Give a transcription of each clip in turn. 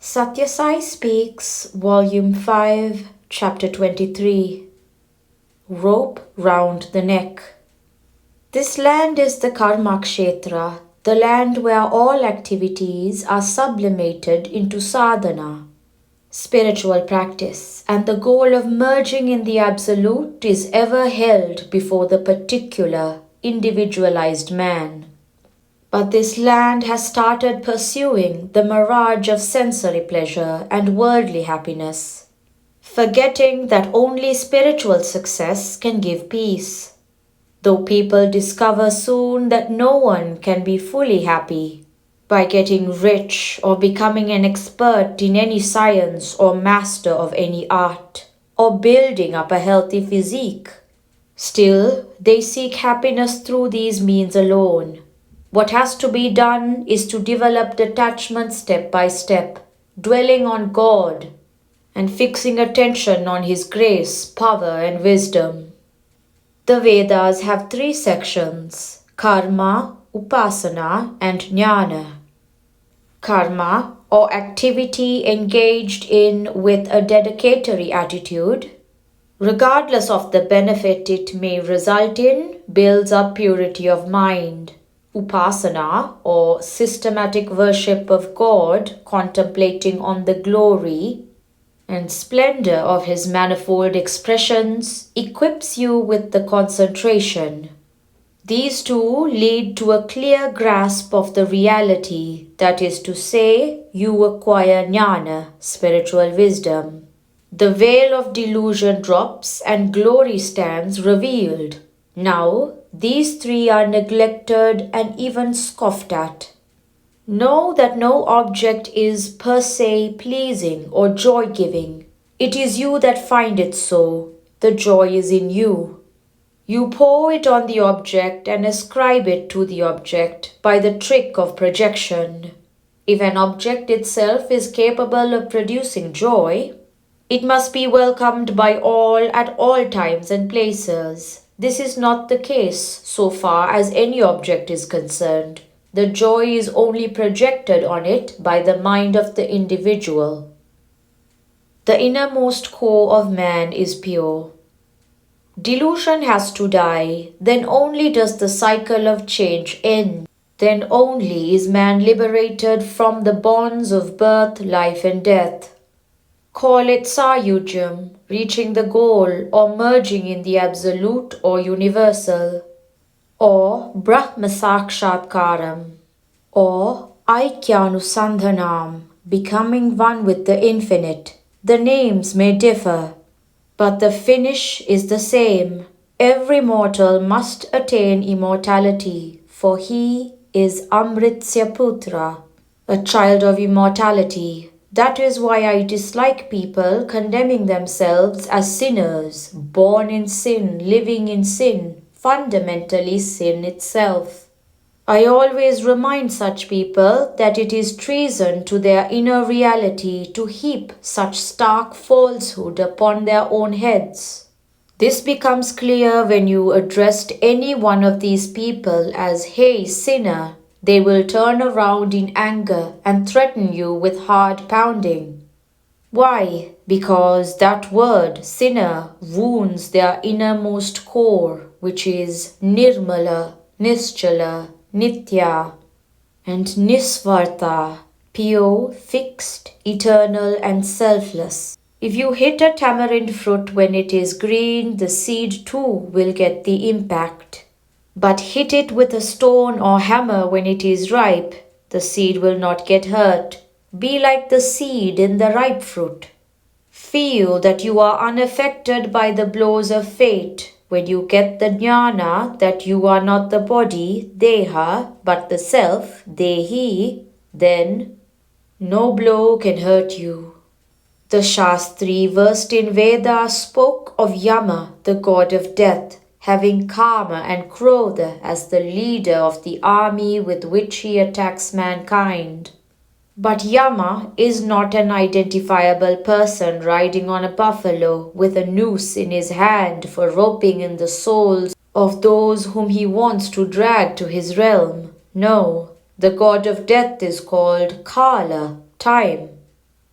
Sathya Sai Speaks, Volume 5, Chapter 23. Rope Round the Neck. This land is the Karma Kshetra, the land where all activities are sublimated into sadhana, spiritual practice, and the goal of merging in the Absolute is ever held before the particular, individualized man. But this land has started pursuing the mirage of sensory pleasure and worldly happiness, forgetting that only spiritual success can give peace. Though people discover soon that no one can be fully happy by getting rich or becoming an expert in any science or master of any art or building up a healthy physique, still they seek happiness through these means alone. What has to be done is to develop detachment step by step, dwelling on God and fixing attention on His grace, power, and wisdom. The Vedas have 3 sections: karma, upasana, and jnana. Karma, or activity engaged in with a dedicatory attitude, regardless of the benefit it may result in, builds up purity of mind. Upasana, or systematic worship of God, contemplating on the glory and splendor of His manifold expressions, equips you with the concentration. These two lead to a clear grasp of the reality, that is to say, you acquire jnana, spiritual wisdom. The veil of delusion drops and glory stands revealed. Now, these 3 are neglected and even scoffed at. Know that no object is per se pleasing or joy-giving. It is you that find it so. The joy is in you. You pour it on the object and ascribe it to the object by the trick of projection. If an object itself is capable of producing joy, it must be welcomed by all at all times and places. This is not the case so far as any object is concerned. The joy is only projected on it by the mind of the individual. The innermost core of man is pure. Delusion has to die, then only does the cycle of change end. Then only is man liberated from the bonds of birth, life, and death. Call it Sayujam, reaching the goal or merging in the absolute or universal, or Brahma Sakshatkaram, or Aikyanusandhanam, becoming one with the infinite. The names may differ, but the finish is the same. Every mortal must attain immortality, for he is Amritsya Putra, a child of immortality. That is why I dislike people condemning themselves as sinners, born in sin, living in sin, fundamentally sin itself. I always remind such people that it is treason to their inner reality to heap such stark falsehood upon their own heads. This becomes clear when you addressed any one of these people as, "Hey, sinner." They will turn around in anger and threaten you with hard pounding. Why? Because that word, sinner, wounds their innermost core, which is Nirmala, Nischala, Nitya, and Nisvarta, pure, fixed, eternal, and selfless. If you hit a tamarind fruit when it is green, the seed too will get the impact. But hit it with a stone or hammer when it is ripe, the seed will not get hurt. Be like the seed in the ripe fruit. Feel that you are unaffected by the blows of fate. When you get the jnana that you are not the body, deha, but the self, dehi, then no blow can hurt you. The Shastri versed in Vedas spoke of Yama, the god of death, having Kama and Krodha as the leader of the army with which he attacks mankind. But Yama is not an identifiable person riding on a buffalo with a noose in his hand for roping in the souls of those whom he wants to drag to his realm. No, the god of death is called Kala, time.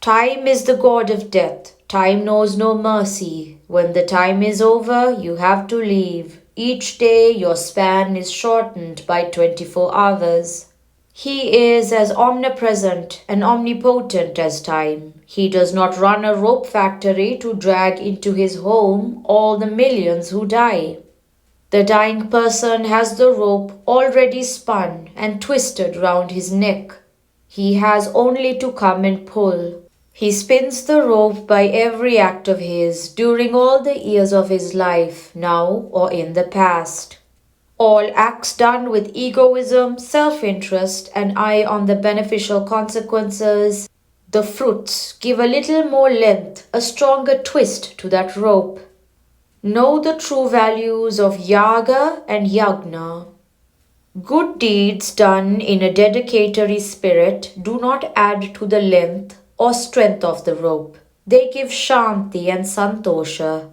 Time is the god of death. Time knows no mercy. When the time is over, you have to leave. Each day your span is shortened by 24 hours. He is as omnipresent and omnipotent as time. He does not run a rope factory to drag into his home all the millions who die. The dying person has the rope already spun and twisted round his neck. He has only to come and pull. He spins the rope by every act of his during all the years of his life, now or in the past. All acts done with egoism, self-interest, and eye on the beneficial consequences, the fruits give a little more length, a stronger twist to that rope. Know the true values of yaga and yagna. Good deeds done in a dedicatory spirit do not add to the length or strength of the rope. They give shanti and santosha,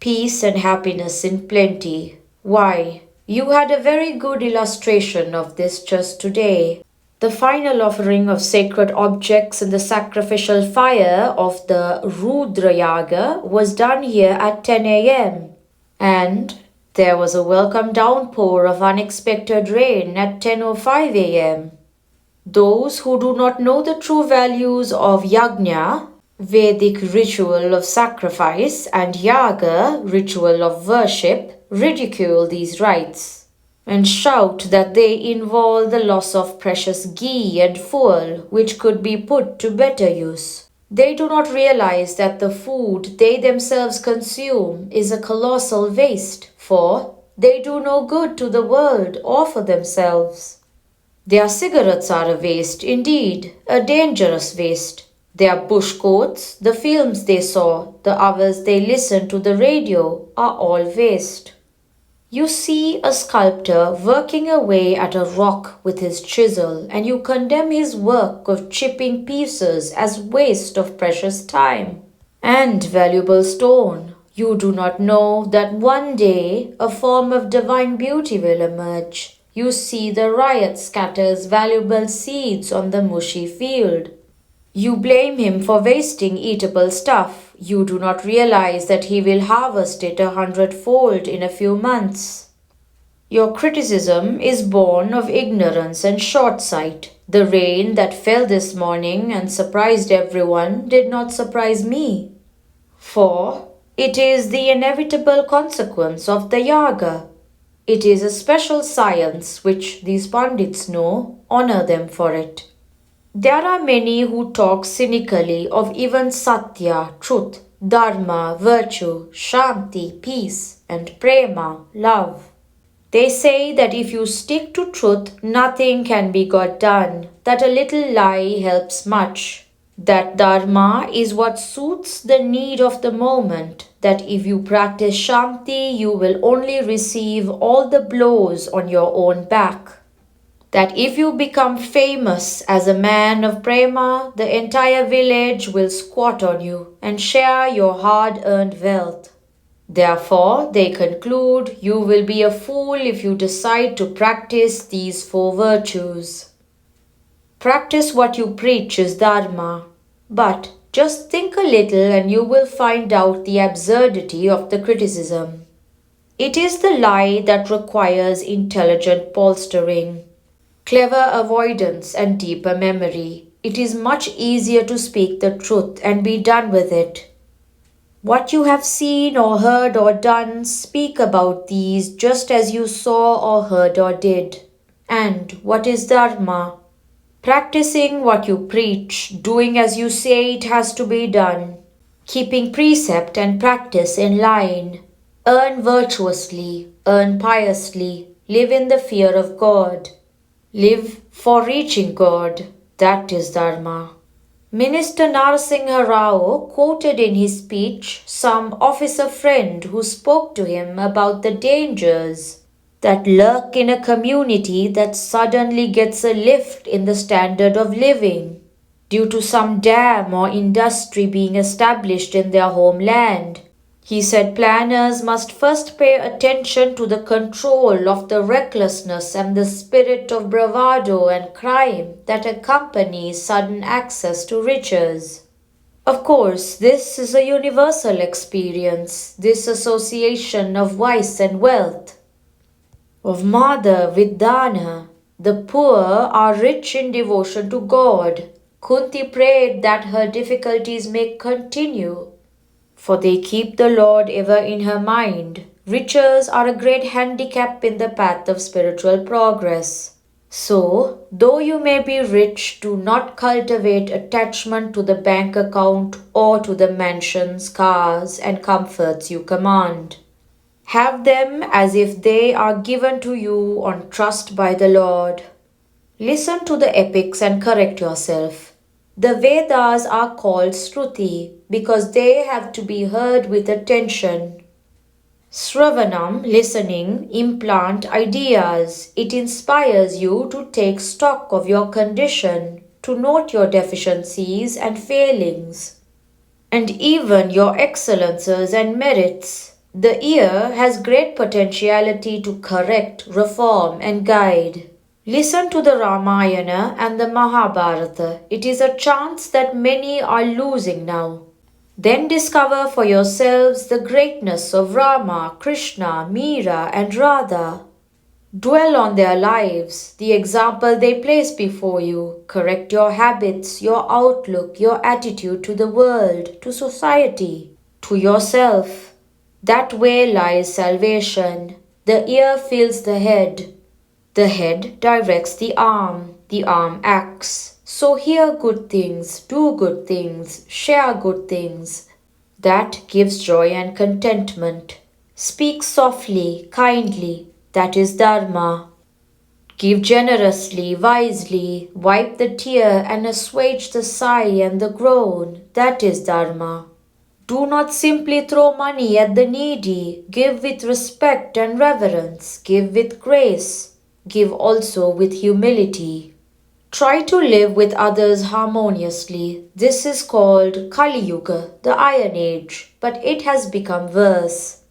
peace and happiness in plenty. Why? You had a very good illustration of this just today. The final offering of sacred objects in the sacrificial fire of the Rudra Yaga was done here at 10 a.m. And there was a welcome downpour of unexpected rain at 10:05 a.m. Those who do not know the true values of yajna, Vedic ritual of sacrifice, and yaga, ritual of worship, ridicule these rites and shout that they involve the loss of precious ghee and fuel which could be put to better use. They do not realize that the food they themselves consume is a colossal waste, for they do no good to the world or for themselves. Their cigarettes are a waste, indeed, a dangerous waste. Their bush coats, the films they saw, the hours they listened to the radio are all waste. You see a sculptor working away at a rock with his chisel, and you condemn his work of chipping pieces as waste of precious time and valuable stone. You do not know that one day a form of divine beauty will emerge. You see the riot scatters valuable seeds on the mushy field. You blame him for wasting eatable stuff. You do not realize that he will harvest it 100-fold in a few months. Your criticism is born of ignorance and short sight. The rain that fell this morning and surprised everyone did not surprise me. For it is the inevitable consequence of the yaga. It is a special science which these pandits know. Honor them for it. There are many who talk cynically of even satya, truth, dharma, virtue, shanti, peace, and prema, love. They say that if you stick to truth, nothing can be got done, that a little lie helps much, that dharma is what suits the need of the moment, that if you practice shanti, you will only receive all the blows on your own back. That if you become famous as a man of prema, the entire village will squat on you and share your hard-earned wealth. Therefore, they conclude, you will be a fool if you decide to practice these 4 virtues. Practice what you preach is dharma, but just think a little and you will find out the absurdity of the criticism. It is the lie that requires intelligent bolstering, clever avoidance and deeper memory. It is much easier to speak the truth and be done with it. What you have seen or heard or done, speak about these just as you saw or heard or did. And what is dharma? Practicing what you preach, doing as you say it has to be done, keeping precept and practice in line. Earn virtuously, earn piously, live in the fear of God. Live for reaching God, that is dharma. Minister Narsingha Rao quoted in his speech some officer friend who spoke to him about the dangers that lurk in a community that suddenly gets a lift in the standard of living due to some dam or industry being established in their homeland. He said planners must first pay attention to the control of the recklessness and the spirit of bravado and crime that accompanies sudden access to riches. Of course, this is a universal experience, this association of vice and wealth, of Mother with Dana. The poor are rich in devotion to God. Kunti prayed that her difficulties may continue, for they keep the Lord ever in her mind. Riches are a great handicap in the path of spiritual progress. So, though you may be rich, do not cultivate attachment to the bank account or to the mansions, cars, and comforts you command. Have them as if they are given to you on trust by the Lord. Listen to the epics and correct yourself. The Vedas are called Shruti because they have to be heard with attention. Sravanam, listening, implant ideas. It inspires you to take stock of your condition, to note your deficiencies and failings, and even your excellences and merits. The ear has great potentiality to correct, reform, and guide. Listen to the Ramayana and the Mahabharata. It is a chance that many are losing now. Then discover for yourselves the greatness of Rama, Krishna, Meera, and Radha. Dwell on their lives, the example they place before you. Correct your habits, your outlook, your attitude to the world, to society, to yourself. That way lies salvation. The ear fills the head. The head directs the arm acts. So hear good things, do good things, share good things. That gives joy and contentment. Speak softly, kindly, that is Dharma. Give generously, wisely, wipe the tear and assuage the sigh and the groan, that is Dharma. Do not simply throw money at the needy, give with respect and reverence, give with grace, give also with humility. Try to live with others harmoniously. This is called Kali Yuga, the Iron Age, but it has become worse.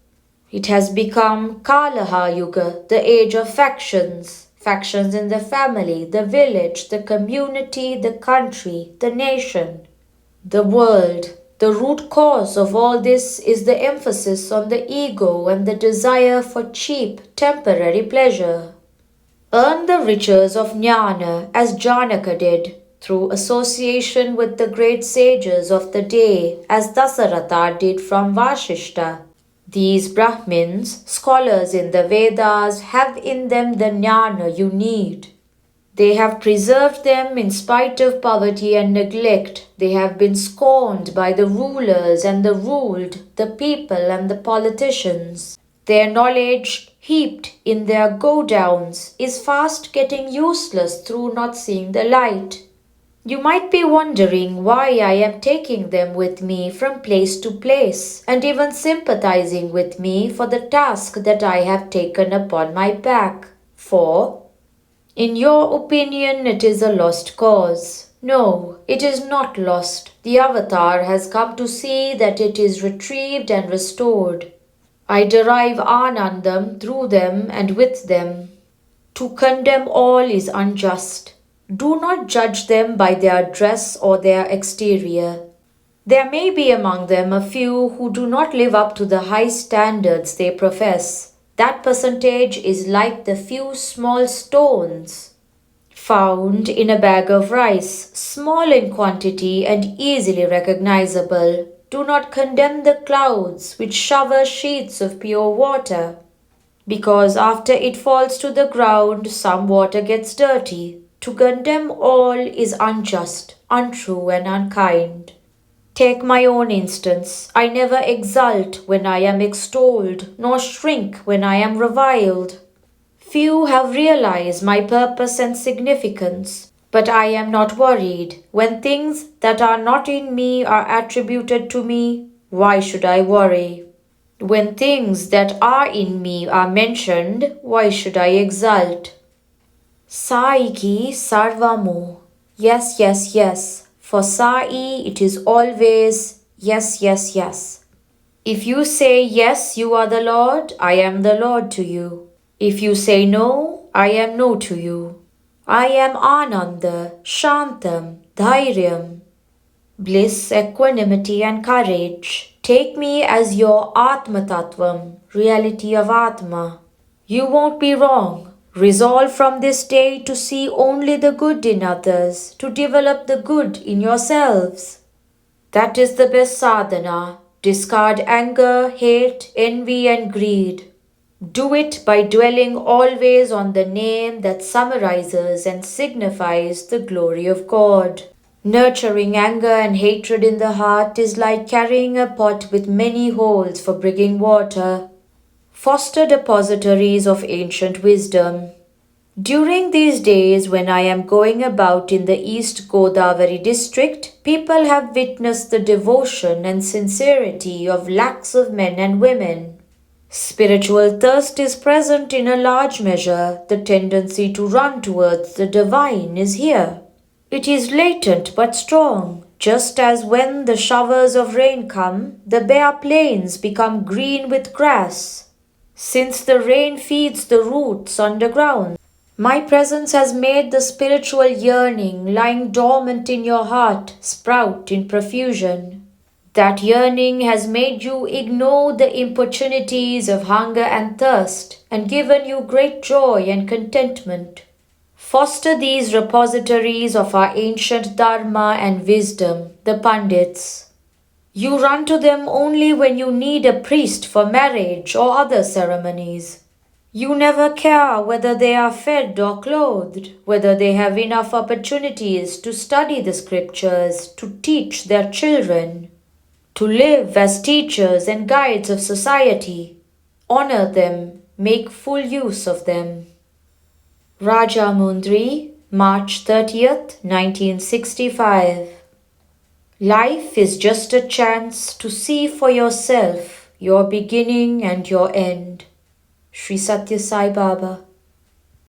It has become Kalaha Yuga, the age of factions. Factions in the family, the village, the community, the country, the nation, the world. The root cause of all this is the emphasis on the ego and the desire for cheap, temporary pleasure. Earn the riches of jnana as Janaka did, through association with the great sages of the day, as Dasaratha did from Vashishta. These Brahmins, scholars in the Vedas, have in them the jnana you need. They have preserved them in spite of poverty and neglect. They have been scorned by the rulers and the ruled, the people and the politicians. Their knowledge, heaped in their go-downs, is fast getting useless through not seeing the light. You might be wondering why I am taking them with me from place to place, and even sympathizing with me for the task that I have taken upon my back. For, in your opinion, it is a lost cause. No, it is not lost. The Avatar has come to see that it is retrieved and restored. I derive Anandam through them and with them. To condemn all is unjust. Do not judge them by their dress or their exterior. There may be among them a few who do not live up to the high standards they profess. That percentage is like the few small stones found in a bag of rice, small in quantity and easily recognizable. Do not condemn the clouds which shower sheets of pure water, because after it falls to the ground, some water gets dirty. To condemn all is unjust, untrue, and unkind. Take my own instance. I never exult when I am extolled, nor shrink when I am reviled. Few have realized my purpose and significance, but I am not worried. When things that are not in me are attributed to me, why should I worry? When things that are in me are mentioned, why should I exult? Sai ki sarvamu. Yes, yes, yes. For Sai it is always yes, yes, yes. If you say yes, you are the Lord, I am the Lord to you. If you say no, I am no to you. I am Ananda, Shantam, Dhairyam. bliss, equanimity, and courage. Take me as your Atma Tattvam, reality of Atma. You won't be wrong. Resolve from this day to see only the good in others, to develop the good in yourselves. That is the best sadhana. Discard anger, hate, envy, and greed. Do it by dwelling always on the name that summarizes and signifies the glory of God. Nurturing anger and hatred in the heart is like carrying a pot with many holes for bringing water. Foster depositories of ancient wisdom. During these days when I am going about in the East Godavari district, people have witnessed the devotion and sincerity of lakhs of men and women. Spiritual thirst is present in a large measure. The tendency to run towards the divine is here. It is latent but strong, just as when the showers of rain come, the bare plains become green with grass. Since the rain feeds the roots underground, my presence has made the spiritual yearning lying dormant in your heart sprout in profusion. That yearning has made you ignore the importunities of hunger and thirst and given you great joy and contentment. Foster these repositories of our ancient dharma and wisdom, the Pandits. You run to them only when you need a priest for marriage or other ceremonies. You never care whether they are fed or clothed, whether they have enough opportunities to study the scriptures, to teach their children, to live as teachers and guides of society. Honor them, make full use of them. Rajamundry, March 30th, 1965. Life is just a chance to see for yourself your beginning and your end. Sri Sathya Sai Baba.